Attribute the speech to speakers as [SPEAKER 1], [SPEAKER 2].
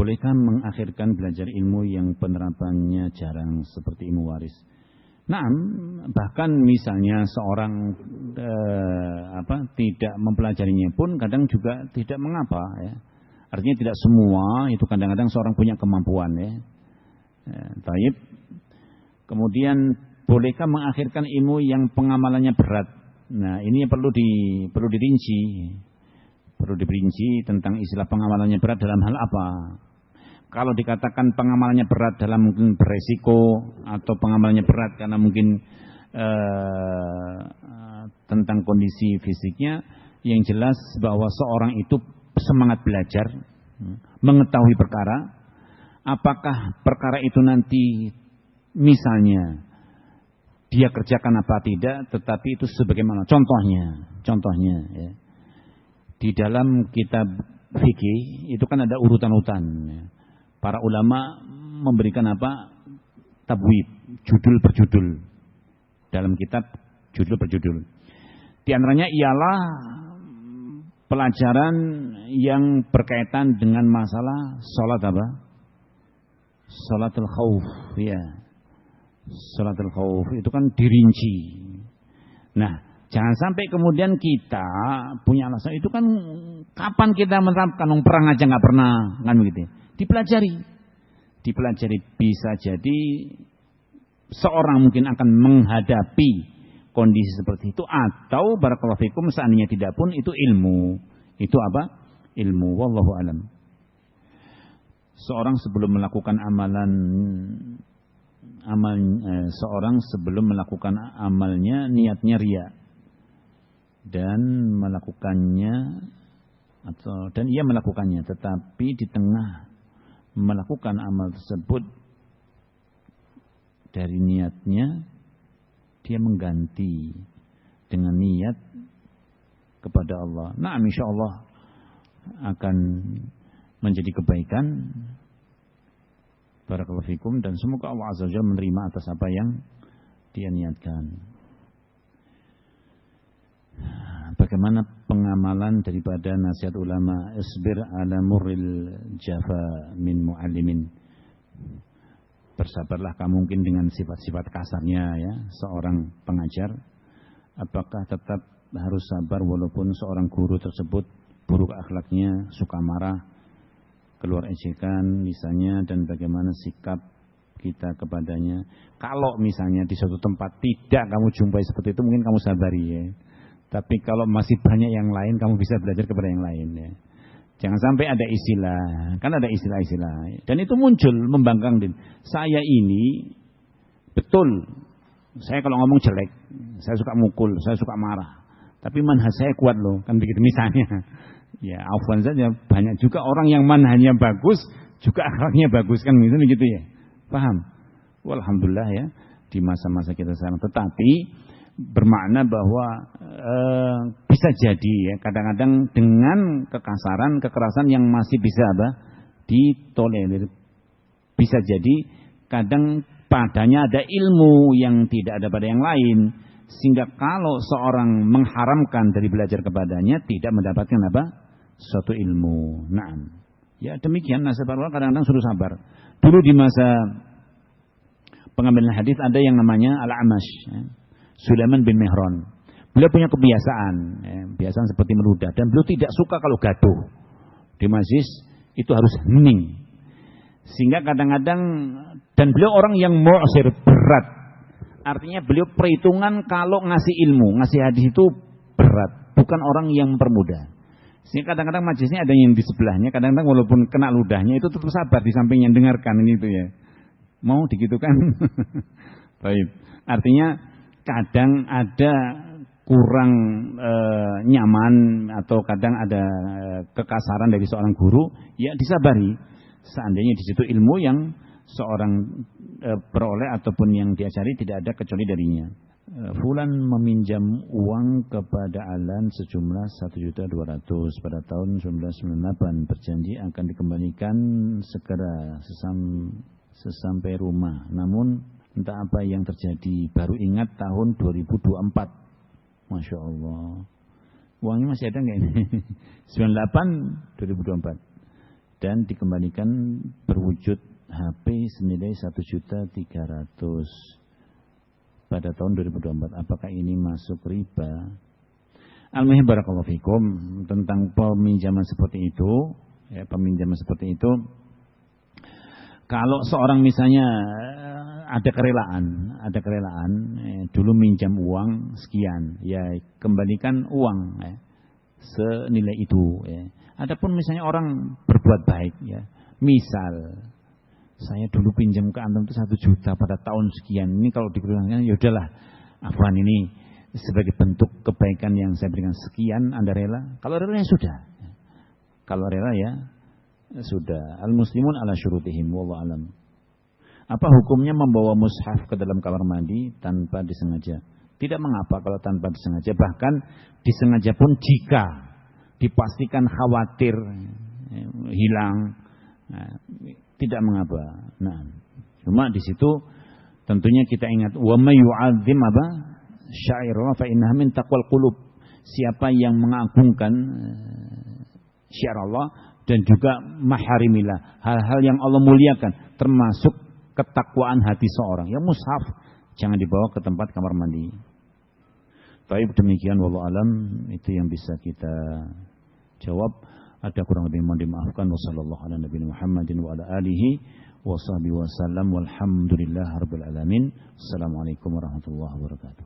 [SPEAKER 1] bolehkah mengakhirkan belajar ilmu yang penerapannya jarang seperti ilmu waris? Nah, bahkan misalnya seorang tidak mempelajarinya pun kadang juga tidak mengapa ya. Artinya tidak semua itu kadang-kadang seorang punya kemampuan ya. Taib. Kemudian bolehkah mengakhirkan ilmu yang pengamalannya berat? Nah, ini perlu dirinci. Perlu diperinci tentang istilah pengamalannya berat dalam hal apa. Kalau dikatakan pengamalannya berat dalam mungkin beresiko atau pengamalannya berat karena mungkin tentang kondisi fisiknya, yang jelas bahwa seorang itu semangat belajar, mengetahui perkara, apakah perkara itu nanti misalnya dia kerjakan apa tidak, tetapi itu sebagaimana contohnya ya. Di dalam kitab fikih itu kan ada urutan-urutan. Para ulama memberikan apa? Tabwib, judul per judul. Dalam kitab judul per judul. Di antaranya ialah pelajaran yang berkaitan dengan masalah salat apa? Salatul khauf, ya. Salatul khauf itu kan dirinci. Nah, jangan sampai kemudian kita punya alasan itu kan kapan kita menerapkan perang aja nggak pernah kan begitu. Dipelajari bisa jadi seorang mungkin akan menghadapi kondisi seperti itu atau barakallahu fikum seandainya tidak pun itu ilmu. Itu apa? Ilmu wallahu alam. Seorang sebelum melakukan seorang sebelum melakukan amalnya niatnya riya. Dan ia melakukannya tetapi di tengah melakukan amal tersebut dari niatnya dia mengganti dengan niat kepada Allah. Nah, insyaallah akan menjadi kebaikan. Barakallahu fikum dan semoga Allah Azza wa Jalla menerima atas apa yang dia niatkan. Bagaimana pengamalan daripada nasihat ulama isbir ala murril jafa min muallimin. Bersabarlah kamu mungkin dengan sifat-sifat kasarnya ya seorang pengajar. Apakah tetap harus sabar walaupun seorang guru tersebut buruk akhlaknya, suka marah, keluar ejekan misalnya, dan bagaimana sikap kita kepadanya. Kalau misalnya di suatu tempat tidak kamu jumpai seperti itu, mungkin kamu sabari ya. Tapi kalau masih banyak yang lain, kamu bisa belajar kepada yang lain ya. Jangan sampai ada istilah, kan ada istilah-istilah. Dan itu muncul membangkang. Saya ini, betul, saya kalau ngomong jelek, saya suka mukul, saya suka marah. Tapi manhaj saya kuat loh, kan begitu misalnya. Ya, afwan saja, banyak juga orang yang manhajnya bagus, juga akhlaknya bagus, kan begitu ya. Paham? Walhamdulillah ya, di masa-masa kita sekarang. Tetapi bermakna bahwa bisa jadi ya kadang-kadang dengan kekasaran, kekerasan yang masih bisa ditolerir. Bisa jadi kadang padanya ada ilmu yang tidak ada pada yang lain, sehingga kalau seorang mengharamkan dari belajar kepadanya tidak mendapatkan suatu ilmu. Nah, ya demikian nasib Allah kadang-kadang suruh sabar. Dulu di masa pengambilan hadis ada yang namanya Al-Amash ya. Sulaiman bin Mihran. Beliau punya kebiasaan seperti meludah, dan beliau tidak suka kalau gaduh. Di majlis itu harus hening. Sehingga kadang-kadang, dan beliau orang yang mu'sir, berat. Artinya beliau perhitungan kalau ngasih ilmu, ngasih hadis itu berat, bukan orang yang mempermudah. Sehingga kadang-kadang majlisnya ada yang di sebelahnya, kadang-kadang walaupun kena ludahnya itu tetap sabar di sampingnya dengarkan itu ya. Mau digitukan? Baik. Artinya kadang ada kurang nyaman atau kadang ada kekasaran dari seorang guru, ya disabari. Seandainya di situ ilmu yang seorang peroleh ataupun yang diajari tidak ada kecuali darinya. Fulan meminjam uang kepada Alan sejumlah 1.200.000 pada tahun 1998, berjanji akan dikembalikan segera sesampai rumah. Namun entah apa yang terjadi, baru ingat tahun 2024. Masya Allah. Uangnya masih ada nggak ini? 98 2024. dan dikembalikan berwujud HP senilai 1.300.000 pada tahun 2024. Apakah ini masuk riba? Al-muhim barakallahu fikum, tentang peminjaman seperti itu, ya, peminjaman seperti itu, kalau seorang misalnya ada kerelaan, dulu minjam uang sekian, ya kembalikan uang ya, senilai itu. Ya. Adapun misalnya orang berbuat baik, ya, misal saya dulu pinjam ke antum itu 1 juta pada tahun sekian, ini kalau dikeluarkan ya udahlah, afwan ini sebagai bentuk kebaikan yang saya berikan sekian, Anda rela? Kalau rela ya sudah, kalau rela ya sudah. Al-muslimun ala syurutihim, wallahu alam. Apa hukumnya membawa mushaf ke dalam kamar mandi tanpa disengaja? Tidak mengapa kalau tanpa disengaja, bahkan disengaja pun jika dipastikan khawatir hilang, tidak mengapa. Nah, cuma di situ tentunya kita ingat, wa may yu'azzim apa? Syairallah fa innaha min taqwal qulub. Siapa yang mengagungkan syiar Allah dan juga maharimillah, hal-hal yang Allah muliakan, termasuk ketakwaan hati seorang. Ya mushaf jangan dibawa ke tempat kamar mandi. Baik, demikian wallahu alam, itu yang bisa kita jawab. Ada kurang lebih mohon dimaafkan. Wassallallahu ala nabiyina Muhammadin wa ala alihi wa sahbihi wasallam walhamdulillahirabbil alamin. Assalamualaikum warahmatullahi wabarakatuh.